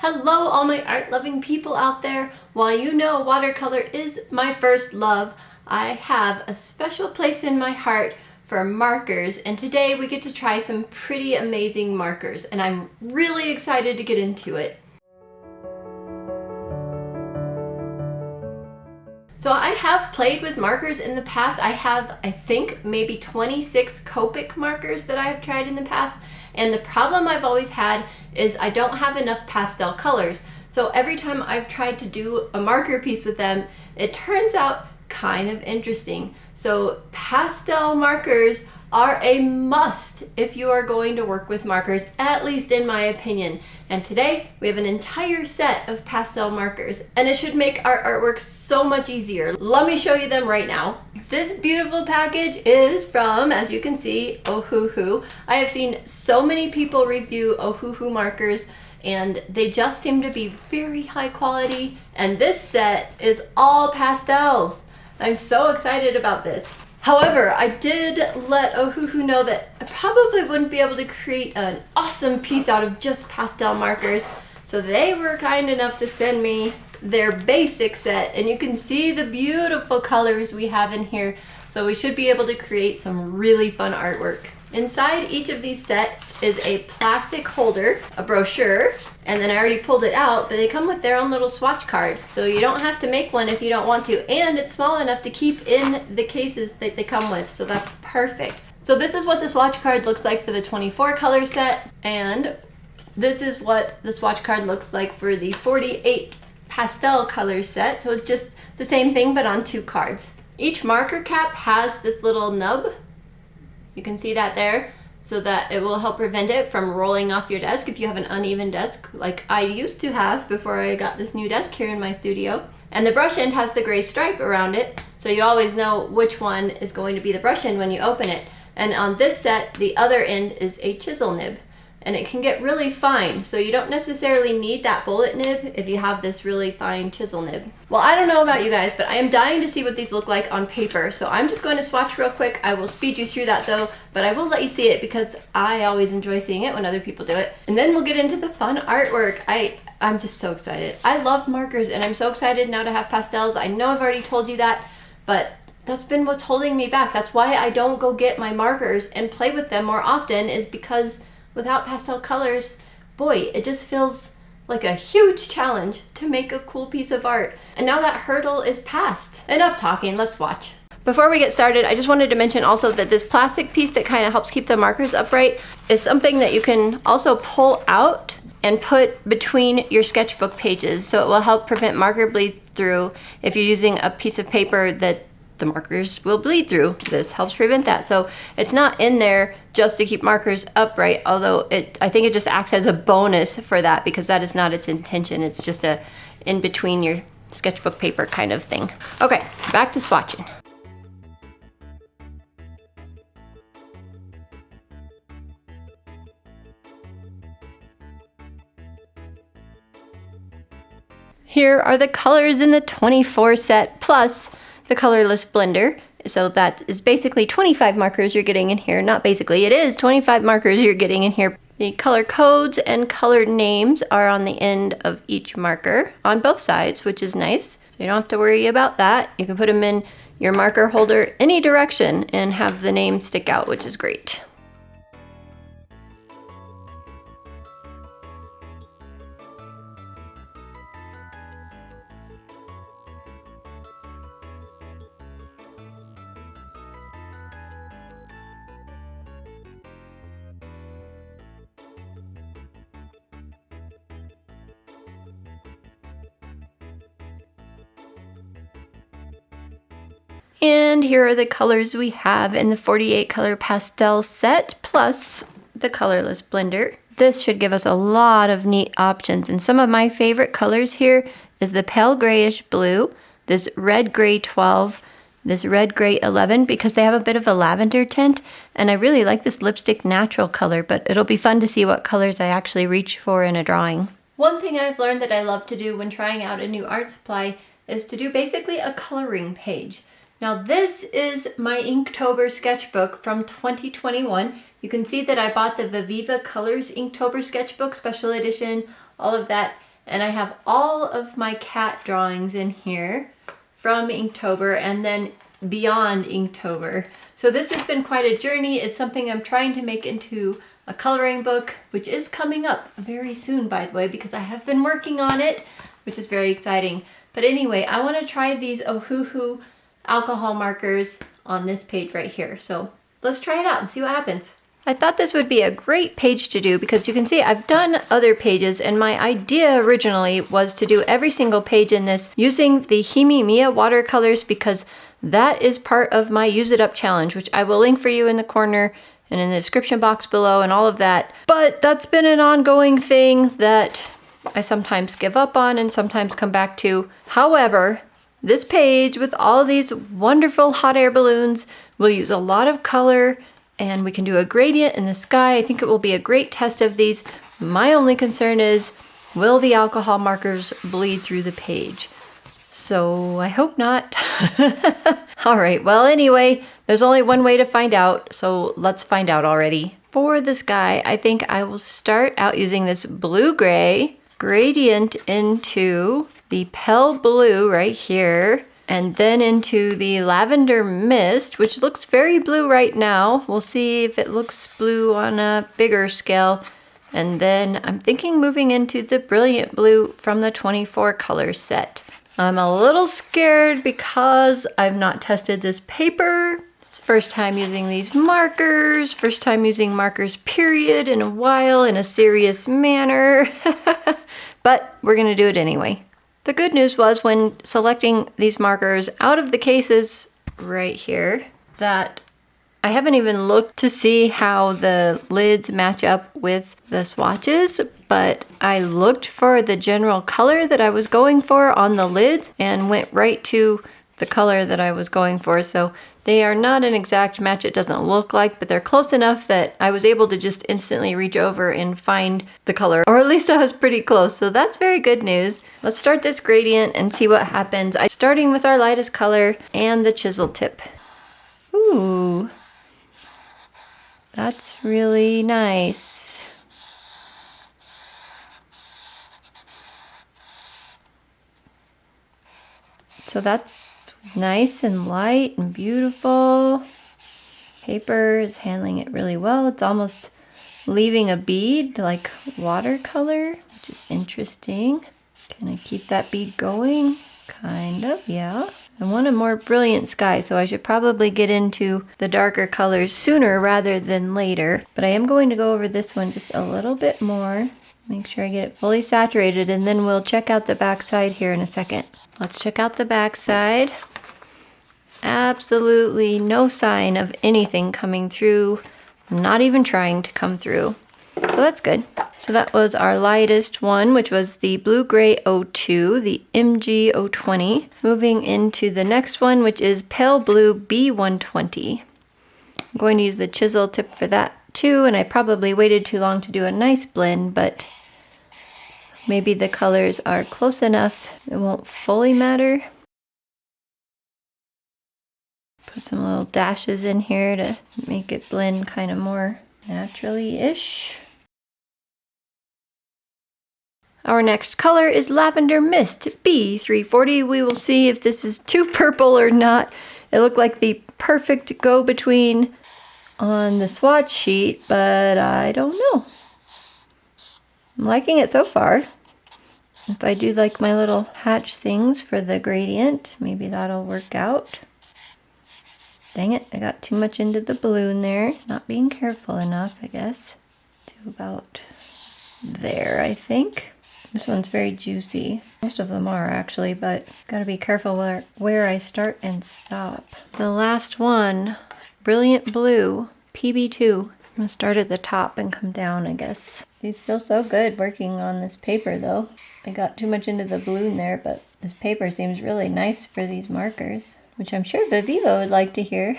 Hello all my art-loving people out there. While you know watercolor is my first love, I have a special place in my heart for markers, and today we get to try some pretty amazing markers, and I'm really excited to get into it. So I have played with markers in the past. I have, I think, maybe 26 Copic markers that I have tried in the past. And the problem I've always had is I don't have enough pastel colors. So every time I've tried to do a marker piece with them, it turns out kind of interesting. So pastel markers are a must if you are going to work with markers, at least in my opinion. And today we have an entire set of pastel markers, and it should make our artwork so much easier. Let me show you them right now. This beautiful package is from, as you can see, Ohuhu. I have seen so many people review Ohuhu markers, and they just seem to be very high quality, and this set is all pastels. I'm so excited about this. However, I did let Ohuhu know that I probably wouldn't be able to create an awesome piece out of just pastel markers, so they were kind enough to send me their basic set, and you can see the beautiful colors we have in here, so we should be able to create some really fun artwork. Inside each of these sets is a plastic holder, a brochure, and then I already pulled it out, but they come with their own little swatch card. So you don't have to make one if you don't want to, and it's small enough to keep in the cases that they come with, so that's perfect. So this is what the swatch card looks like for the 24 color set, and this is what the swatch card looks like for the 48 pastel color set, so it's just the same thing but on 2 cards. Each marker cap has this little nub. You can see that there, so that it will help prevent it from rolling off your desk if you have an uneven desk like I used to have before I got this new desk here in my studio. And the brush end has the gray stripe around it, so you always know which one is going to be the brush end when you open it. And on this set, the other end is a chisel nib, and it can get really fine, so you don't necessarily need that bullet nib if you have this really fine chisel nib. Well, I don't know about you guys, but I am dying to see what these look like on paper, so I'm just going to swatch real quick. I will speed you through that though, but I will let you see it because I always enjoy seeing it when other people do it. And then we'll get into the fun artwork. I'm just so excited. I love markers, and I'm so excited now to have pastels. I know I've already told you that, but that's been what's holding me back. That's why I don't go get my markers and play with them more often, is because without pastel colors, boy, it just feels like a huge challenge to make a cool piece of art. And now that hurdle is passed. Enough talking, let's swatch. Before we get started, I just wanted to mention also that this plastic piece that kind of helps keep the markers upright is something that you can also pull out and put between your sketchbook pages, so it will help prevent marker bleed through if you're using a piece of paper that the markers will bleed through. This helps prevent that. So it's not in there just to keep markers upright, although I think it just acts as a bonus for that, because that is not its intention. It's just a in between your sketchbook paper kind of thing. Okay, back to swatching. Here are the colors in the 24 set plus the colorless blender. So that is basically 25 markers you're getting in here. Not basically, it is 25 markers you're getting in here. The color codes and color names are on the end of each marker on both sides, which is nice. So you don't have to worry about that. You can put them in your marker holder any direction and have the name stick out, which is great. And here are the colors we have in the 48 color pastel set plus the colorless blender. This should give us a lot of neat options, and some of my favorite colors here is the pale grayish blue, this red gray 12, this red gray 11, because they have a bit of a lavender tint, and I really like this lipstick natural color, but it'll be fun to see what colors I actually reach for in a drawing. One thing I've learned that I love to do when trying out a new art supply is to do basically a coloring page. Now this is my Inktober sketchbook from 2021. You can see that I bought the Viviva Colors Inktober sketchbook, special edition, all of that. And I have all of my cat drawings in here from Inktober and then beyond Inktober. So this has been quite a journey. It's something I'm trying to make into a coloring book, which is coming up very soon, by the way, because I have been working on it, which is very exciting. But anyway, I want to try these Ohuhu alcohol markers on this page right here. So let's try it out and see what happens. I thought this would be a great page to do because you can see I've done other pages, and my idea originally was to do every single page in this using the Himi Mia watercolors, because that is part of my Use It Up challenge, which I will link for you in the corner and in the description box below and all of that. But that's been an ongoing thing that I sometimes give up on and sometimes come back to. However, this page with all these wonderful hot air balloons will use a lot of color, and we can do a gradient in the sky. I think it will be a great test of these. My only concern is, will the alcohol markers bleed through the page? So I hope not. All right, well, anyway, there's only one way to find out, so let's find out already. For the sky, I think I will start out using this blue-gray gradient into the pale blue right here, and then into the lavender mist, which looks very blue right now. We'll see if it looks blue on a bigger scale. And then I'm thinking moving into the brilliant blue from the 24 color set. I'm a little scared because I've not tested this paper. It's the first time using these markers, first time using markers period in a while in a serious manner. But we're gonna do it anyway. The good news was when selecting these markers out of the cases right here that I haven't even looked to see how the lids match up with the swatches, but I looked for the general color that I was going for on the lids and went right to the color that I was going for. So they are not an exact match, it doesn't look like, but they're close enough that I was able to just instantly reach over and find the color, or at least I was pretty close. So that's very good news. Let's start this gradient and see what happens. I'm starting with our lightest color and the chisel tip. Ooh, that's really nice. So that's nice and light and beautiful. Paper is handling it really well. It's almost leaving a bead like watercolor, which is interesting. Can I keep that bead going? Kind of, yeah. I want a more brilliant sky, so I should probably get into the darker colors sooner rather than later. But I am going to go over this one just a little bit more. Make sure I get it fully saturated, and then we'll check out the back side here in a second. Let's check out the back side. Absolutely no sign of anything coming through, not even trying to come through. So that's good. So that was our lightest one, which was the blue-gray 02, the MG 020. Moving into the next one, which is pale blue B120. I'm going to use the chisel tip for that too, and I probably waited too long to do a nice blend, but maybe the colors are close enough it won't fully matter. Put some little dashes in here to make it blend kind of more naturally-ish. Our next color is Lavender Mist B340. We will see if this is too purple or not. It looked like the perfect go-between on the swatch sheet, but I don't know. I'm liking it so far. If I do like my little hatch things for the gradient, maybe that'll work out. Dang it, I got too much into the balloon there. Not being careful enough, I guess. To about there, I think. This one's very juicy. Most of them are actually, but gotta be careful where I start and stop. The last one, Brilliant Blue, PB2. I'm gonna start at the top and come down, I guess. These feel so good working on this paper though. I got too much into the balloon there, but this paper seems really nice for these markers, which I'm sure Viviva would like to hear.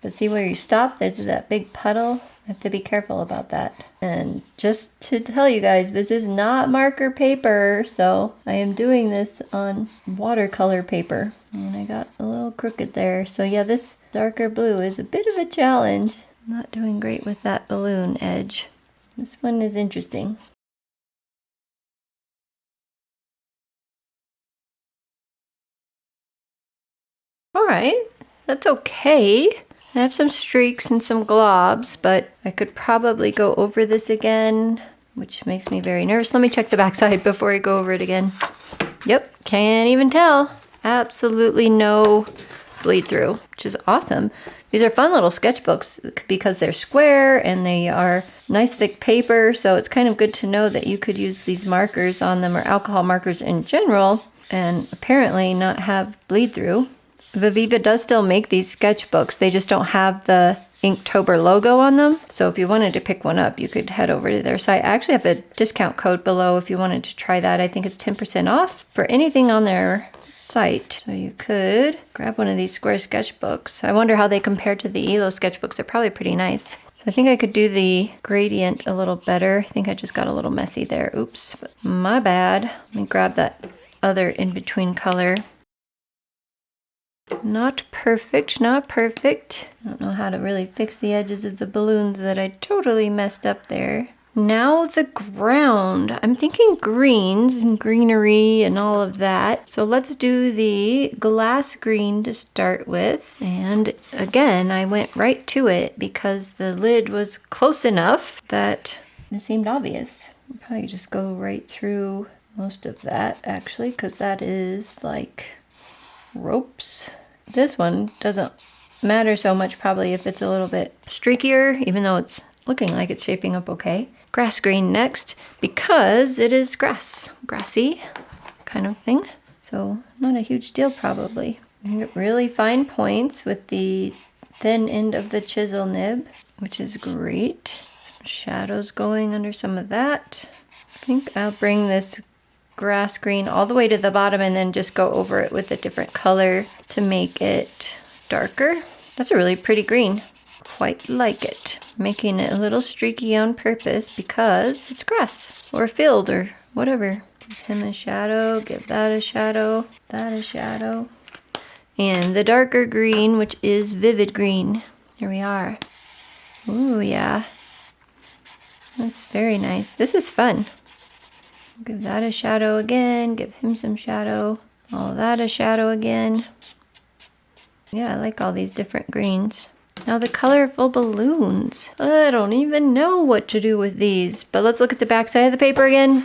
But see where you stop, there's that big puddle. I have to be careful about that. And just to tell you guys, this is not marker paper, so I am doing this on watercolor paper. And I got a little crooked there. So yeah, this darker blue is a bit of a challenge. I'm not doing great with that balloon edge. This one is interesting. All right, that's okay. I have some streaks and some globs, but I could probably go over this again, which makes me very nervous. Let me check the backside before I go over it again. Yep, can't even tell. Absolutely no bleed through, which is awesome. These are fun little sketchbooks because they're square and they are nice thick paper, so it's kind of good to know that you could use these markers on them, or alcohol markers in general, and apparently not have bleed through. Viviva does still make these sketchbooks. They just don't have the Inktober logo on them. So if you wanted to pick one up, you could head over to their site. I actually have a discount code below if you wanted to try that. I think it's 10% off for anything on their site. So you could grab one of these square sketchbooks. I wonder how they compare to the ELO sketchbooks. They're probably pretty nice. So I think I could do the gradient a little better. I think I just got a little messy there. Oops, but my bad. Let me grab that other in-between color. Not perfect, not perfect. I don't know how to really fix the edges of the balloons that I totally messed up there. Now the ground. I'm thinking greens and greenery and all of that. So let's do the glass green to start with. And again, I went right to it because the lid was close enough that it seemed obvious. I'll probably just go right through most of that actually, because that is like ropes. This one doesn't matter so much probably if it's a little bit streakier, even though it's looking like it's shaping up okay. Grass green next, because it is grassy kind of thing. So not a huge deal probably. You get really fine points with the thin end of the chisel nib, which is great. Some shadows going under some of that. I think I'll bring this grass green all the way to the bottom and then just go over it with a different color to make it darker. That's a really pretty green. Quite like it. Making it a little streaky on purpose because it's grass or field or whatever. Give him a shadow, give that a shadow, that a shadow. And the darker green, which is vivid green. Here we are. Ooh, yeah. That's very nice. This is fun. Give that a shadow again, give him some shadow, all that a shadow again. Yeah, I like all these different greens. Now the colorful balloons. I don't even know what to do with these, but let's look at the back side of the paper again.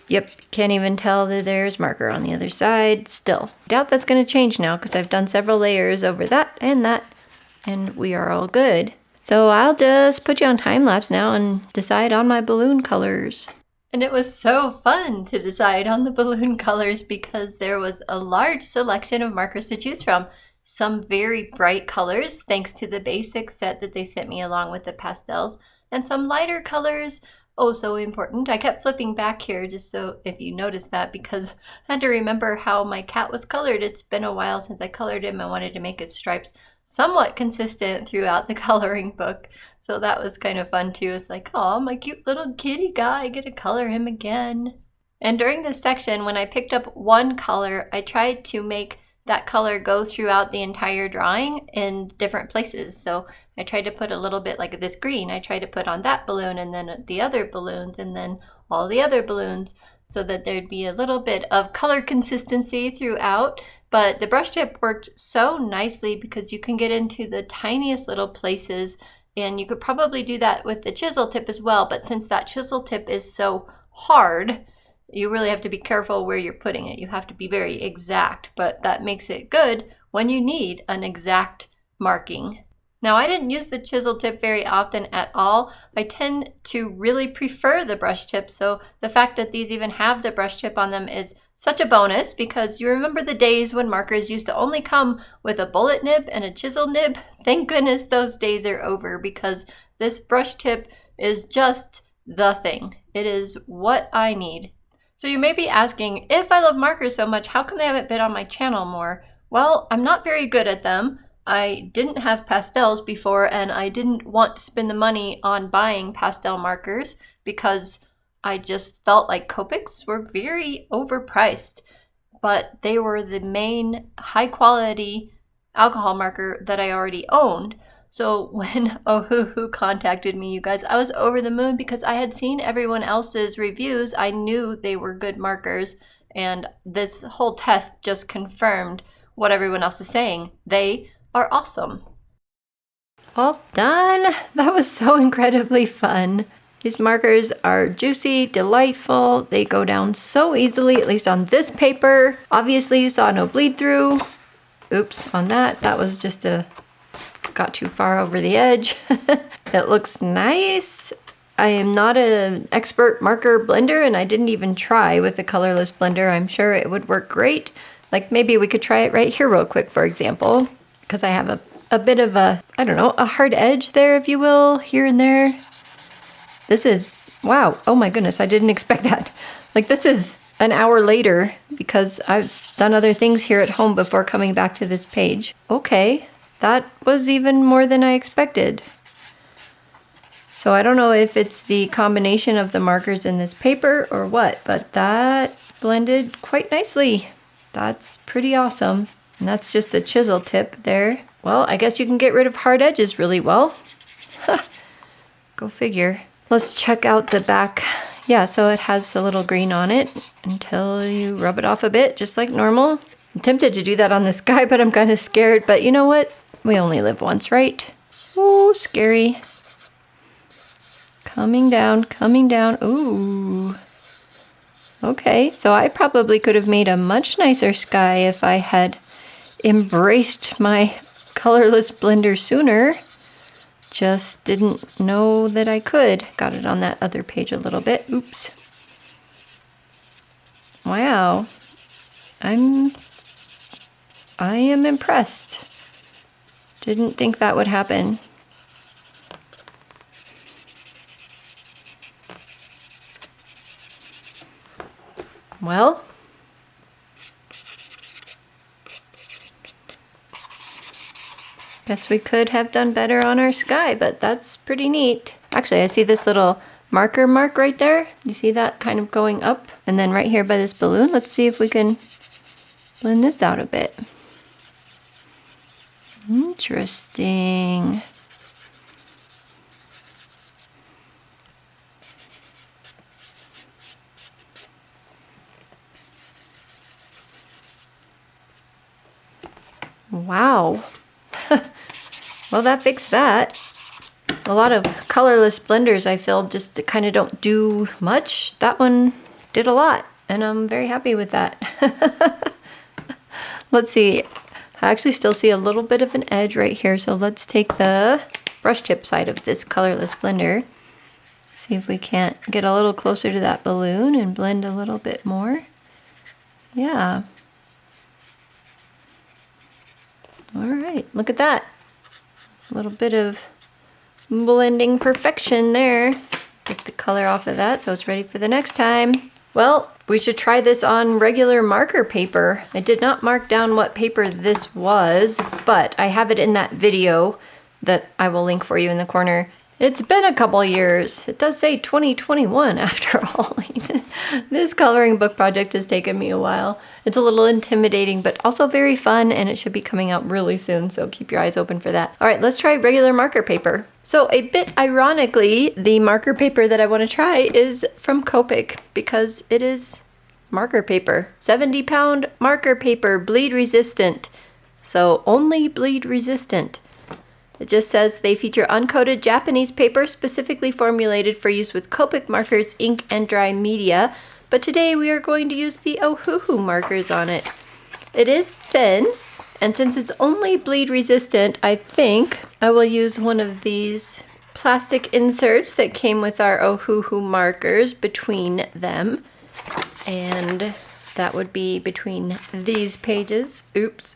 Yep, can't even tell that there's marker on the other side still. Doubt that's going to change now because I've done several layers over that, and we are all good. So I'll just put you on time lapse now and decide on my balloon colors. And it was so fun to decide on the balloon colors because there was a large selection of markers to choose from. Some very bright colors, thanks to the basic set that they sent me along with the pastels, and some lighter colors, oh so important. I kept flipping back here just so if you noticed that, because I had to remember how my cat was colored. It's been a while since I colored him. I wanted to make his stripes somewhat consistent throughout the coloring book. So that was kind of fun too. It's like, oh, my cute little kitty guy, I get to color him again. And during this section, when I picked up one color, I tried to make that color go throughout the entire drawing in different places. So I tried to put a little bit like this green. I tried to put on that balloon and then the other balloons and then all the other balloons so that there'd be a little bit of color consistency throughout. But the brush tip worked so nicely because you can get into the tiniest little places, and you could probably do that with the chisel tip as well. But since that chisel tip is so hard, you really have to be careful where you're putting it. You have to be very exact, but that makes it good when you need an exact marking. Now, I didn't use the chisel tip very often at all. I tend to really prefer the brush tip, so the fact that these even have the brush tip on them is such a bonus, because you remember the days when markers used to only come with a bullet nib and a chisel nib? Thank goodness those days are over, because this brush tip is just the thing. It is what I need. So you may be asking, if I love markers so much, how come they haven't been on my channel more? Well, I'm not very good at them. I didn't have pastels before, and I didn't want to spend the money on buying pastel markers because I just felt like Copics were very overpriced, but they were the main high quality alcohol marker that I already owned. So when Ohuhu contacted me, you guys, I was over the moon because I had seen everyone else's reviews. I knew they were good markers, and this whole test just confirmed what everyone else is saying. They are awesome. All done. That was so incredibly fun. These markers are juicy, delightful. They go down so easily, at least on this paper. Obviously, you saw no bleed through. Oops, on that. That was just got too far over the edge. It looks nice. I am not an expert marker blender, and I didn't even try with the colorless blender. I'm sure it would work great. Like maybe we could try it right here real quick, for example, because I have a bit of a, I don't know, a hard edge there, if you will, here and there. This is, wow, oh my goodness, I didn't expect that. Like this is an hour later because I've done other things here at home before coming back to this page. Okay, that was even more than I expected. So I don't know if it's the combination of the markers in this paper or what, but that blended quite nicely. That's pretty awesome. And that's just the chisel tip there. Well, I guess you can get rid of hard edges really well. Go figure. Let's check out the back. Yeah, so it has a little green on it until you rub it off a bit, just like normal. I'm tempted to do that on this guy, but I'm kind of scared. But you know what? We only live once, right? Oh, scary. Coming down, coming down. Ooh. Okay, so I probably could have made a much nicer sky if I had embraced my colorless blender sooner. Just didn't know that I could. Got it on that other page a little bit. Oops. Wow. I am impressed. Didn't think that would happen. Well, guess we could have done better on our sky, but that's pretty neat. Actually, I see this little marker mark right there. You see that kind of going up? And then right here by this balloon, let's see if we can blend this out a bit. Interesting. Wow. Well, that fixed that. A lot of colorless blenders I feel just kind of don't do much. That one did a lot, and I'm very happy with that. Let's see. I actually still see a little bit of an edge right here, so let's take the brush tip side of this colorless blender. See if we can't get a little closer to that balloon and blend a little bit more. Yeah. All right, look at that. A little bit of blending perfection there. Take the color off of that so it's ready for the next time. Well, we should try this on regular marker paper. I did not mark down what paper this was, but I have it in that video that I will link for you in the corner. It's been a couple years. It does say 2021 after all. Even this coloring book project has taken me a while. It's a little intimidating, but also very fun, and it should be coming out really soon, so keep your eyes open for that. All right, let's try regular marker paper. So a bit ironically, the marker paper that I want to try is from Copic because it is marker paper. 70-pound marker paper, bleed resistant. So only bleed resistant. It just says they feature uncoated Japanese paper specifically formulated for use with Copic markers, ink, and dry media. But today we are going to use the Ohuhu markers on it. It is thin, and since it's only bleed resistant, I think I will use one of these plastic inserts that came with our Ohuhu markers between them. And that would be between these pages. Oops.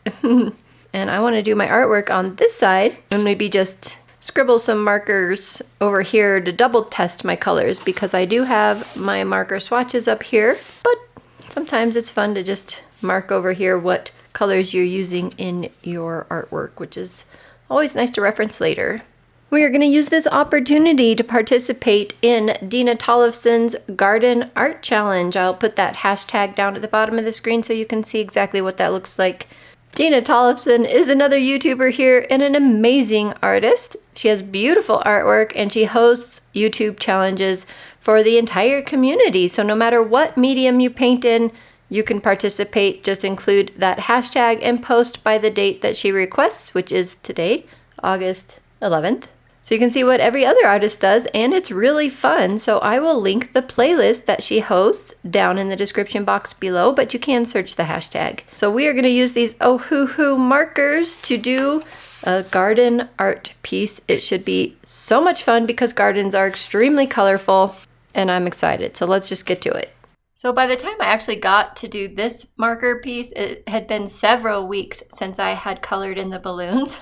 And I want to do my artwork on this side and maybe just scribble some markers over here to double test my colors because I do have my marker swatches up here, but sometimes it's fun to just mark over here what colors you're using in your artwork, which is always nice to reference later. We are going to use this opportunity to participate in Dena Tollefson's Garden Art Challenge. I'll put that hashtag down at the bottom of the screen so you can see exactly what that looks like. Dena Tollefson is another YouTuber here and an amazing artist. She has beautiful artwork and she hosts YouTube challenges for the entire community. So no matter what medium you paint in, You can participate, just include that hashtag and post by the date that she requests, which is today, August 11th. So you can see what every other artist does, and it's really fun. So I will link the playlist that she hosts down in the description box below, but you can search the hashtag. So we are going to use these Ohuhu markers to do a garden art piece. It should be so much fun because gardens are extremely colorful, and I'm excited. So let's just get to it. So by the time I actually got to do this marker piece, it had been several weeks since I had colored in the balloons.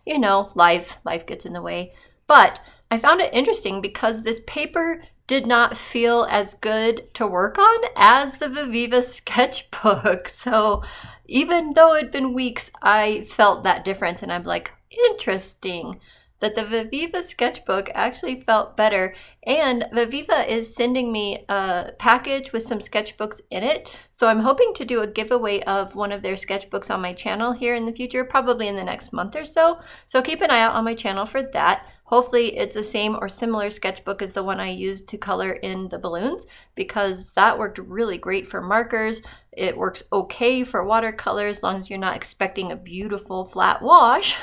You know, life gets in the way. But I found it interesting because this paper did not feel as good to work on as the Viviva sketchbook. So even though it'd been weeks, I felt that difference, and I'm like, interesting that the Viviva sketchbook actually felt better. And Viviva is sending me a package with some sketchbooks in it. So I'm hoping to do a giveaway of one of their sketchbooks on my channel here in the future, probably in the next month or so. So keep an eye out on my channel for that. Hopefully it's the same or similar sketchbook as the one I used to color in the balloons, because that worked really great for markers. It works okay for watercolor as long as you're not expecting a beautiful flat wash.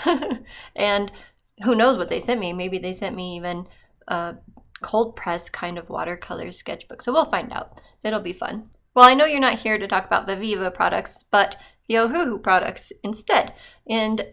And who knows what they sent me? Maybe they sent me even a cold press kind of watercolor sketchbook. So we'll find out. It'll be fun. Well, I know you're not here to talk about Viviva products, but the Ohuhu products instead. And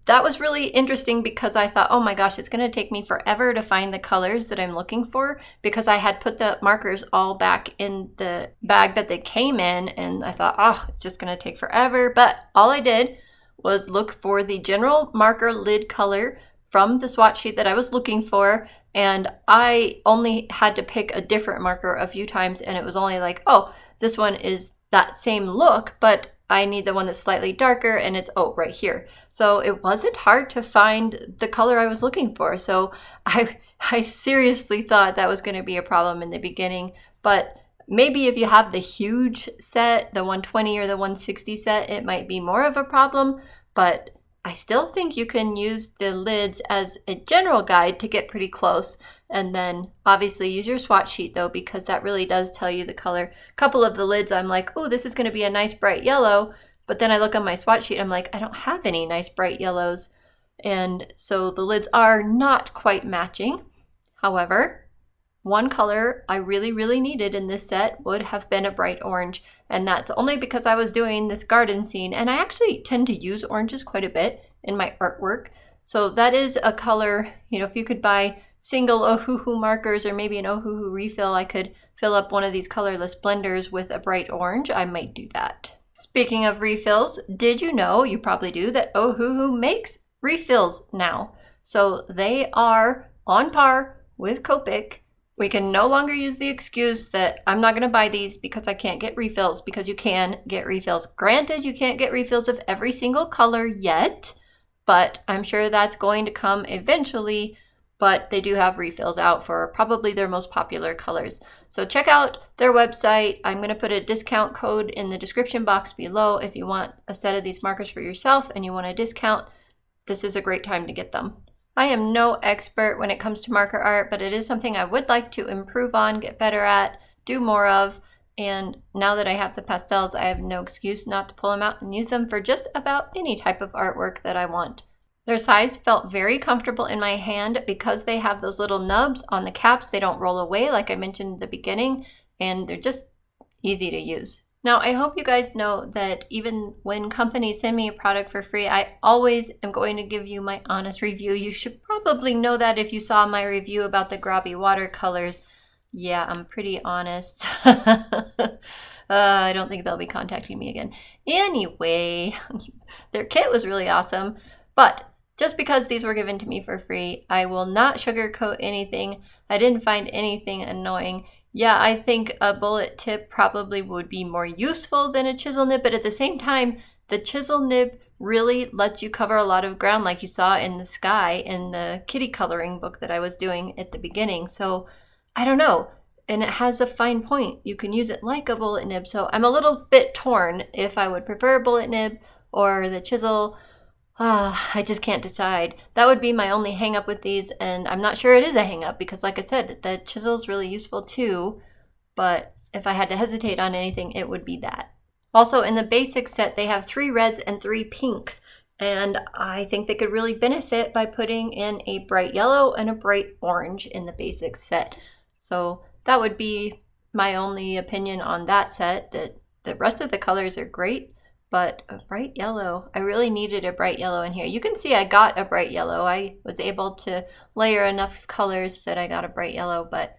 that was really interesting because I thought, oh my gosh, it's going to take me forever to find the colors that I'm looking for, because I had put the markers all back in the bag that they came in, and I thought, oh, it's just going to take forever. But all I did was look for the general marker lid color from the swatch sheet that I was looking for, and I only had to pick a different marker a few times, and it was only like, oh, this one is that same look, but I need the one that's slightly darker, and it's, oh, right here. So it wasn't hard to find the color I was looking for. So I seriously thought that was going to be a problem in the beginning, but maybe if you have the huge set, the 120 or the 160 set, it might be more of a problem, but I still think you can use the lids as a general guide to get pretty close. And then obviously use your swatch sheet though, because that really does tell you the color. A couple of the lids, I'm like, oh, this is going to be a nice bright yellow. But then I look on my swatch sheet, I'm like, I don't have any nice bright yellows. And so the lids are not quite matching. However, one color I really needed in this set would have been a bright orange, and that's only because I was doing this garden scene, and I actually tend to use oranges quite a bit in my artwork. So that is a color, you know, if you could buy single Ohuhu markers or maybe an Ohuhu refill, I could fill up one of these colorless blenders with a bright orange. I might do that. Speaking of refills, did you know, you probably do, that Ohuhu makes refills now. So they are on par with Copic. We can no longer use the excuse that I'm not going to buy these because I can't get refills, because you can get refills. Granted, you can't get refills of every single color yet, but I'm sure that's going to come eventually. But they do have refills out for probably their most popular colors. So check out their website. I'm going to put a discount code in the description box below if you want a set of these markers for yourself and you want a discount. This is a great time to get them. I am no expert when it comes to marker art, but it is something I would like to improve on, get better at, do more of. And now that I have the pastels, I have no excuse not to pull them out and use them for just about any type of artwork that I want. Their size felt very comfortable in my hand because they have those little nubs on the caps. They don't roll away like I mentioned at the beginning, and they're just easy to use. Now, I hope you guys know that even when companies send me a product for free, I always am going to give you my honest review. You should probably know that if you saw my review about the Grobby watercolors. Yeah, I'm pretty honest. I don't think they'll be contacting me again. Anyway, their kit was really awesome, but just because these were given to me for free, I will not sugarcoat anything. I didn't find anything annoying. Yeah, I think a bullet tip probably would be more useful than a chisel nib, but at the same time, the chisel nib really lets you cover a lot of ground like you saw in the sky in the kitty coloring book that I was doing at the beginning. So I don't know. And it has a fine point. You can use it like a bullet nib. So I'm a little bit torn if I would prefer a bullet nib or the chisel. I just can't decide. That would be my only hang up with these, and I'm not sure it is a hang up because like I said, the chisel's really useful too, but if I had to hesitate on anything, it would be that. Also, in the basic set, they have 3 reds and 3 pinks. And I think they could really benefit by putting in a bright yellow and a bright orange in the basic set. So that would be my only opinion on that set. That the rest of the colors are great, but a bright yellow, I really needed a bright yellow in here. You can see I got a bright yellow. I was able to layer enough colors that I got a bright yellow, but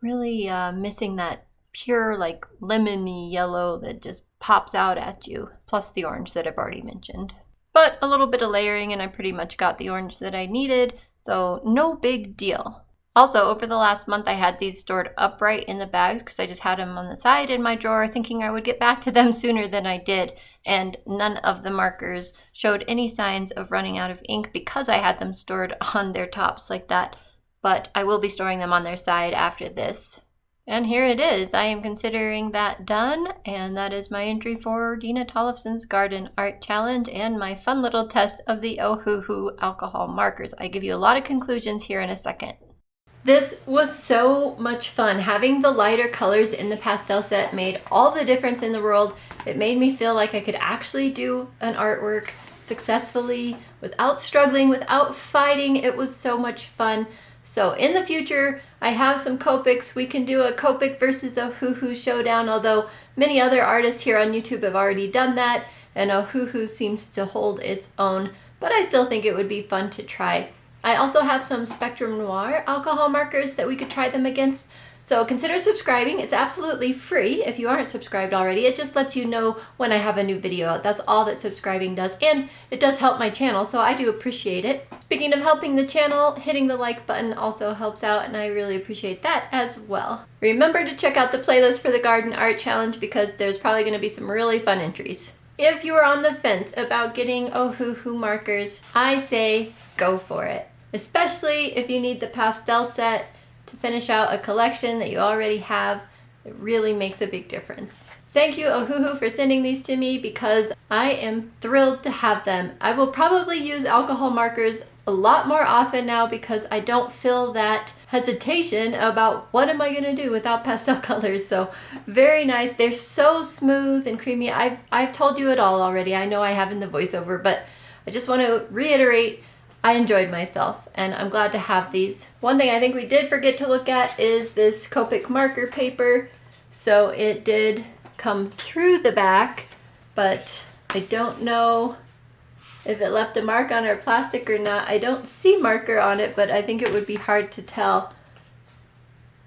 really missing that pure like lemony yellow that just pops out at you, plus the orange that I've already mentioned. But a little bit of layering and I pretty much got the orange that I needed, so no big deal. Also, over the last month I had these stored upright in the bags because I just had them on the side in my drawer thinking I would get back to them sooner than I did, and none of the markers showed any signs of running out of ink because I had them stored on their tops like that, but I will be storing them on their side after this. And here it is. I am considering that done, and that is my entry for Dena Tollefson's Garden Art Challenge and my fun little test of the Ohuhu alcohol markers. I give you a lot of conclusions here in a second. This was so much fun. Having the lighter colors in the pastel set made all the difference in the world. It made me feel like I could actually do an artwork successfully without struggling, without fighting. It was so much fun. So in the future, I have some Copics. We can do a Copic versus Ohuhu showdown, although many other artists here on YouTube have already done that, and Ohuhu seems to hold its own, but I still think it would be fun to try. I also have some Spectrum Noir alcohol markers that we could try them against. So consider subscribing. It's absolutely free if you aren't subscribed already. It just lets you know when I have a new video out. That's all that subscribing does, and it does help my channel, so I do appreciate it. Speaking of helping the channel, hitting the like button also helps out, and I really appreciate that as well. Remember to check out the playlist for the Garden Art Challenge because there's probably going to be some really fun entries. If you are on the fence about getting Ohuhu markers, I say go for it. Especially if you need the pastel set to finish out a collection that you already have. It really makes a big difference. Thank you, Ohuhu, for sending these to me because I am thrilled to have them. I will probably use alcohol markers a lot more often now because I don't feel that hesitation about what am I going to do without pastel colors. So very nice. They're so smooth and creamy. I've told you it all already. I know I have in the voiceover, but I just want to reiterate I enjoyed myself, and I'm glad to have these. One thing I think we did forget to look at is this Copic marker paper. So it did come through the back, but I don't know if it left a mark on our plastic or not. I don't see marker on it, but I think it would be hard to tell.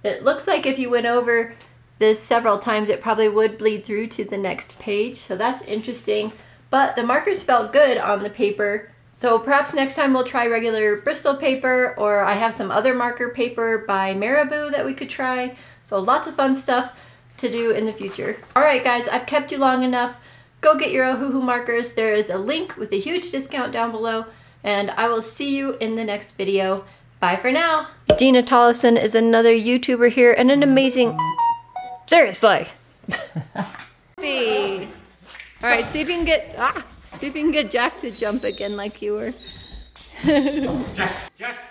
It looks like if you went over this several times, it probably would bleed through to the next page, so that's interesting. But the markers felt good on the paper. So perhaps next time we'll try regular Bristol paper, or I have some other marker paper by Marabou that we could try. So lots of fun stuff to do in the future. Alright guys, I've kept you long enough. Go get your Ohuhu markers. There is a link with a huge discount down below, and I will see you in the next video. Bye for now. Dena Tollefson is another YouTuber here and an amazing... Seriously! Alright, see if you can get... See if you can get Jack to jump again like you were. Jack!